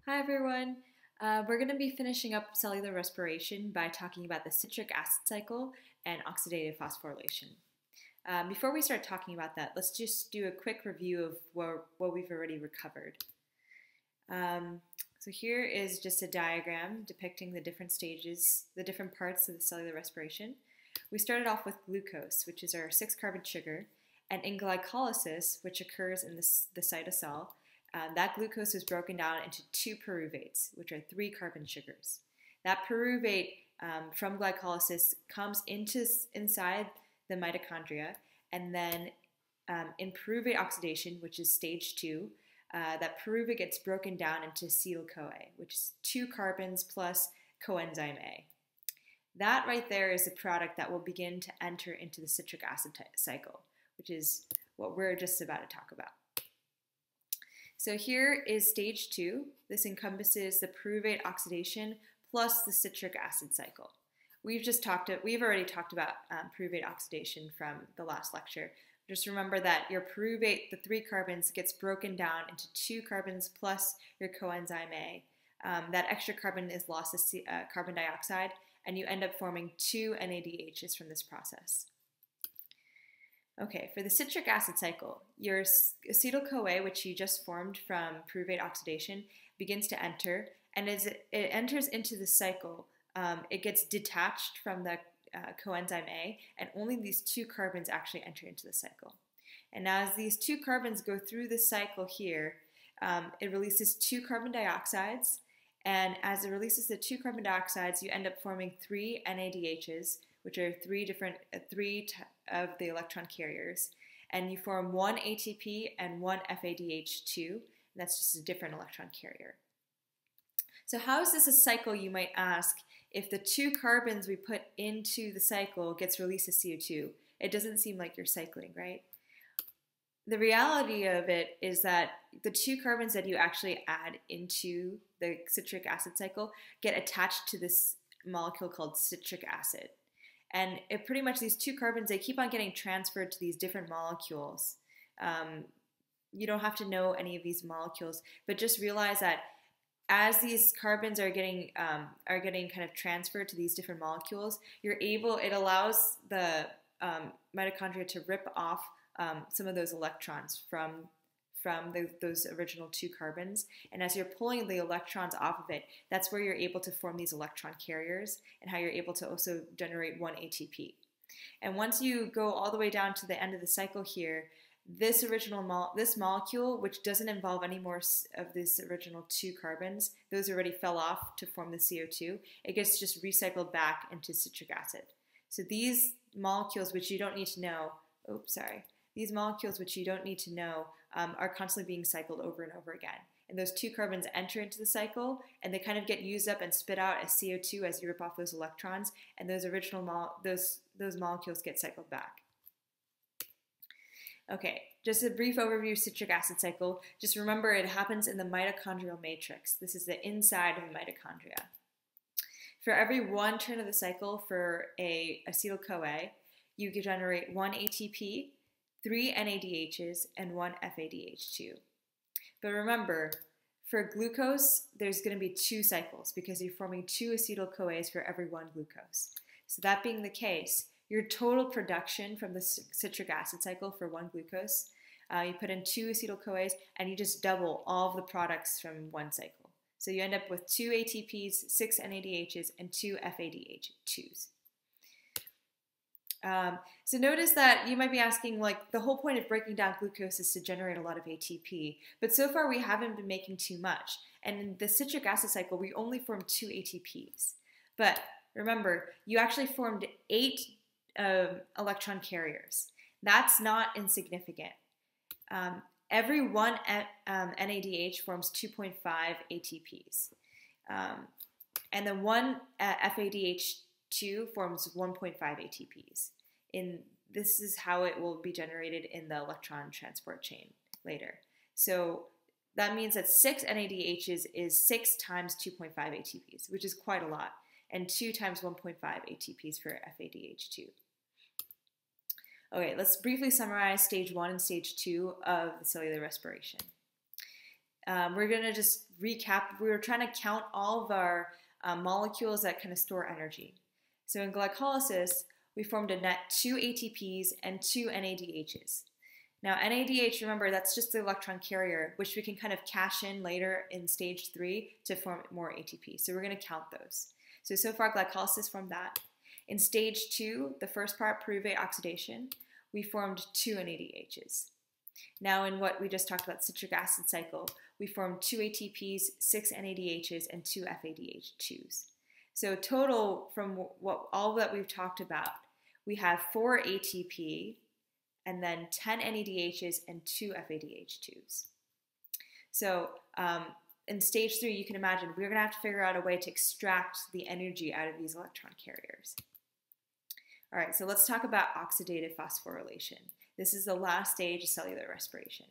Hi everyone. We're going to be finishing up cellular respiration by talking about the citric acid cycle and oxidative phosphorylation. Before we start talking about that, let's just do a quick review of what we've already recovered. So here is just a diagram depicting the different stages, the different parts of the cellular respiration. We started off with glucose, which is our 6-carbon sugar, and in glycolysis, which occurs in the cytosol, that glucose is broken down into 2 pyruvates, which are 3-carbon sugars. That pyruvate from glycolysis comes inside the mitochondria, and then in pyruvate oxidation, which is stage 2, that pyruvate gets broken down into acetyl-CoA, which is 2 carbons plus coenzyme A. That right there is the product that will begin to enter into the citric acid cycle, which is what we're just about to talk about. So here is stage 2. This encompasses the pyruvate oxidation plus the citric acid cycle. We've already talked about pyruvate oxidation from the last lecture. Just remember that your pyruvate, the 3 carbons, gets broken down into 2 carbons plus your coenzyme A. That extra carbon is lost as carbon dioxide, and you end up forming 2 NADHs from this process. Okay, for the citric acid cycle, your acetyl-CoA, which you just formed from pyruvate oxidation, begins to enter, and as it enters into the cycle, it gets detached from the coenzyme A, and only these 2 carbons actually enter into the cycle. And now as these 2 carbons go through the cycle here, it releases 2 carbon dioxides, and as it releases the 2 carbon dioxides, you end up forming 3 NADHs, which are 3 of the electron carriers, and you form 1 ATP and 1 FADH2, and that's just a different electron carrier. So how is this a cycle, you might ask, if the 2 carbons we put into the cycle gets released as CO2? It doesn't seem like you're cycling, right? The reality of it is that the 2 carbons that you actually add into the citric acid cycle get attached to this molecule called citric acid. And it pretty much, these 2 carbons, they keep on getting transferred to these different molecules. You don't have to know any of these molecules, but just realize that as these carbons are getting kind of transferred to these different molecules, it allows the mitochondria to rip off some of those electrons from those original 2 carbons. And as you're pulling the electrons off of it, that's where you're able to form these electron carriers and how you're able to also generate 1 ATP. And once you go all the way down to the end of the cycle here, this molecule, which doesn't involve any more of these original 2 carbons, those already fell off to form the CO2, it gets just recycled back into citric acid. So these molecules, which you don't need to know, these molecules which you don't need to know are constantly being cycled over and over again. And those 2 carbons enter into the cycle, and they kind of get used up and spit out as CO2 as you rip off those electrons, and those those molecules get cycled back. Okay, just a brief overview of citric acid cycle. Just remember it happens in the mitochondrial matrix. This is the inside of the mitochondria. For every 1 turn of the cycle for a acetyl-CoA, you can generate 1 ATP, 3 NADHs, and 1 FADH2. But remember, for glucose, there's going to be 2 cycles because you're forming 2 acetyl-CoAs for every 1 glucose. So that being the case, your total production from the citric acid cycle for 1 glucose, you put in 2 acetyl-CoAs, and you just double all of the products from 1 cycle. So you end up with 2 ATPs, 6 NADHs, and 2 FADH2s. So notice that you might be asking, like, the whole point of breaking down glucose is to generate a lot of ATP, but so far we haven't been making too much. And in the citric acid cycle, we only formed 2 ATPs. But remember, you actually formed 8 electron carriers. That's not insignificant. Every 1 NADH forms 2.5 ATPs. And then 1 FADH2 forms 1.5 ATPs. This is how it will be generated in the electron transport chain later. So that means that 6 NADHs is 6 times 2.5 ATPs, which is quite a lot, and 2 times 1.5 ATPs for FADH2. Okay, let's briefly summarize stage 1 and stage 2 of the cellular respiration. we're going to just recap. We were trying to count all of our molecules that kind of store energy. So in glycolysis, we formed a net 2 ATPs and 2 NADHs. Now NADH, remember, that's just the electron carrier, which we can kind of cash in later in stage 3 to form more ATP. So we're going to count those. So far glycolysis formed that. In stage 2, the first part, pyruvate oxidation, we formed 2 NADHs. Now in what we just talked about, citric acid cycle, we formed 2 ATPs, 6 NADHs, and 2 FADH2s. So total, from all that we've talked about, we have 4 ATP, and then 10 NADHs and 2 FADH2s. So in stage 3, you can imagine we're going to have to figure out a way to extract the energy out of these electron carriers. All right, so let's talk about oxidative phosphorylation. This is the last stage of cellular respiration.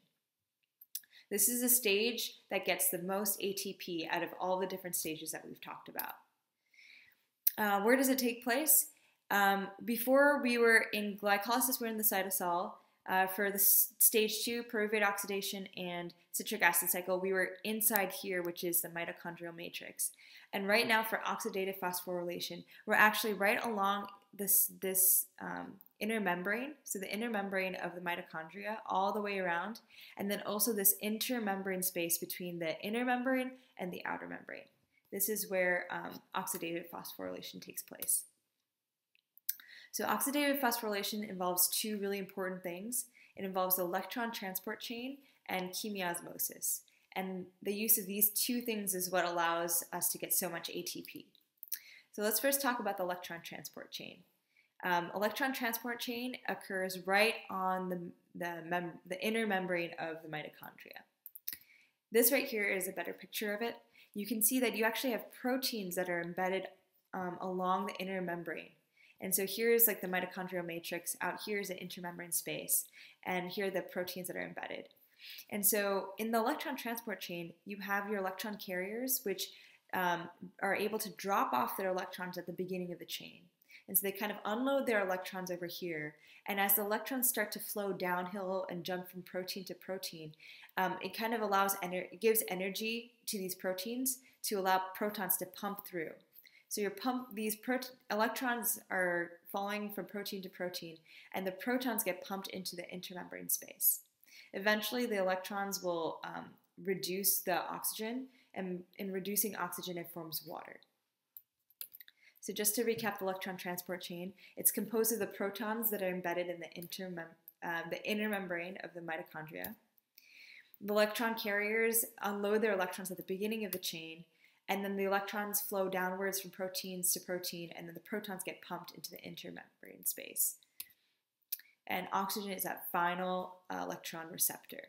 This is a stage that gets the most ATP out of all the different stages that we've talked about. Where does it take place? Before we were in glycolysis, we're in the cytosol. For the stage 2, pyruvate oxidation and citric acid cycle, we were inside here, which is the mitochondrial matrix. And right now for oxidative phosphorylation, we're actually right along this inner membrane, so the inner membrane of the mitochondria all the way around, and then also this intermembrane space between the inner membrane and the outer membrane. This is where oxidative phosphorylation takes place. So oxidative phosphorylation involves 2 really important things. It involves the electron transport chain and chemiosmosis. And the use of these 2 things is what allows us to get so much ATP. So let's first talk about the electron transport chain. Electron transport chain occurs right on the inner membrane of the mitochondria. This right here is a better picture of it. You can see that you actually have proteins that are embedded along the inner membrane. And so here's like the mitochondrial matrix, out here is the intermembrane space, and here are the proteins that are embedded. And so in the electron transport chain, you have your electron carriers, which are able to drop off their electrons at the beginning of the chain. And so they kind of unload their electrons over here. And as the electrons start to flow downhill and jump from protein to protein, it kind of it gives energy to these proteins to allow protons to pump through. So these electrons are falling from protein to protein, and the protons get pumped into the intermembrane space. Eventually, the electrons will reduce the oxygen, and in reducing oxygen, it forms water. So just to recap the electron transport chain, it's composed of the protons that are embedded in the inner membrane of the mitochondria. The electron carriers unload their electrons at the beginning of the chain, and then the electrons flow downwards from proteins to protein, and then the protons get pumped into the intermembrane space. And oxygen is that final electron receptor.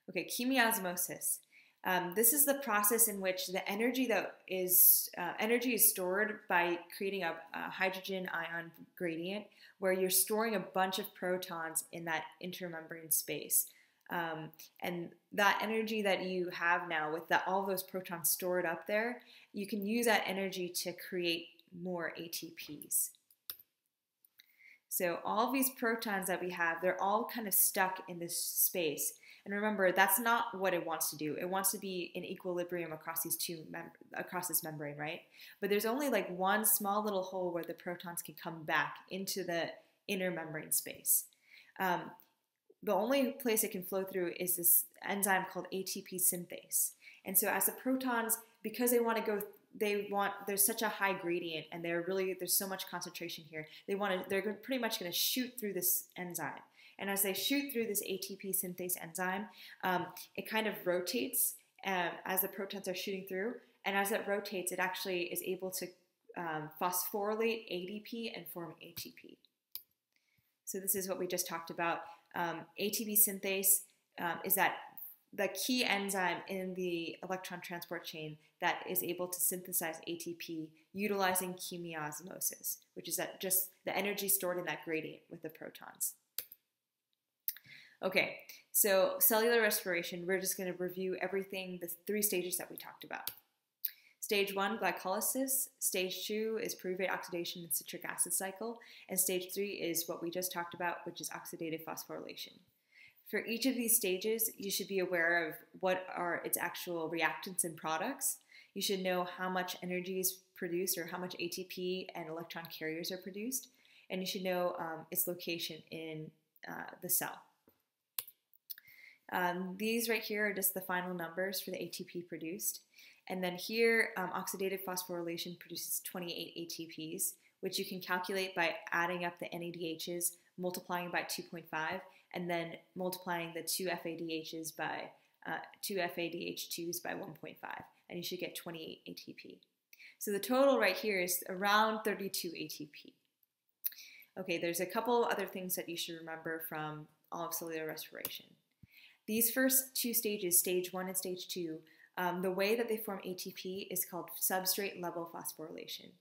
Okay, chemiosmosis. This is the process in which the energy is stored by creating a hydrogen ion gradient, where you're storing a bunch of protons in that intermembrane space. And that energy that you have now with all those protons stored up there, you can use that energy to create more ATPs. So all these protons that we have, they're all kind of stuck in this space. And remember, that's not what it wants to do. It wants to be in equilibrium across across this membrane, right? But there's only like one small little hole where the protons can come back into the inner membrane space. The only place it can flow through is this enzyme called ATP synthase. And so as the protons, because there's such a high gradient, and there's so much concentration here, they're pretty much going to shoot through this enzyme. And as they shoot through this ATP synthase enzyme, it kind of rotates as the protons are shooting through. And as it rotates, it actually is able to phosphorylate ADP and form ATP. So this is what we just talked about. ATP synthase is the key enzyme in the electron transport chain that is able to synthesize ATP utilizing chemiosmosis, which is just the energy stored in that gradient with the protons. Okay, so cellular respiration, we're just going to review everything, the 3 stages that we talked about. Stage 1, glycolysis. Stage 2 is pyruvate oxidation and citric acid cycle. And stage 3 is what we just talked about, which is oxidative phosphorylation. For each of these stages, you should be aware of what are its actual reactants and products. You should know how much energy is produced or how much ATP and electron carriers are produced. And you should know its location in the cell. These right here are just the final numbers for the ATP produced. And then here, oxidative phosphorylation produces 28 ATPs, which you can calculate by adding up the NADHs, multiplying by 2.5, and then multiplying the two FADHs by 2 FADH2s by 1.5, and you should get 28 ATP. So the total right here is around 32 ATP. Okay, there's a couple other things that you should remember from all of cellular respiration. These first two stages, stage 1 and stage 2, the way that they form ATP is called substrate level phosphorylation.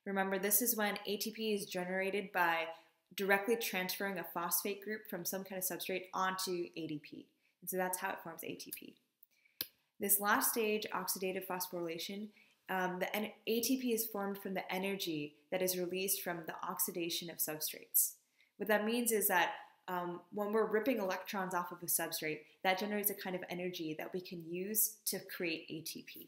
Remember, this is when ATP is generated by directly transferring a phosphate group from some kind of substrate onto ADP. And so that's how it forms ATP. This last stage, oxidative phosphorylation, the ATP is formed from the energy that is released from the oxidation of substrates. What that means is that when we're ripping electrons off of a substrate, that generates a kind of energy that we can use to create ATP.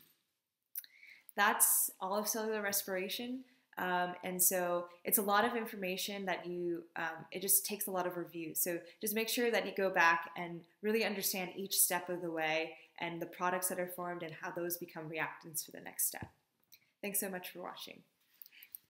That's all of cellular respiration. And so it's a lot of information that it just takes a lot of review. So just make sure that you go back and really understand each step of the way and the products that are formed and how those become reactants for the next step. Thanks so much for watching.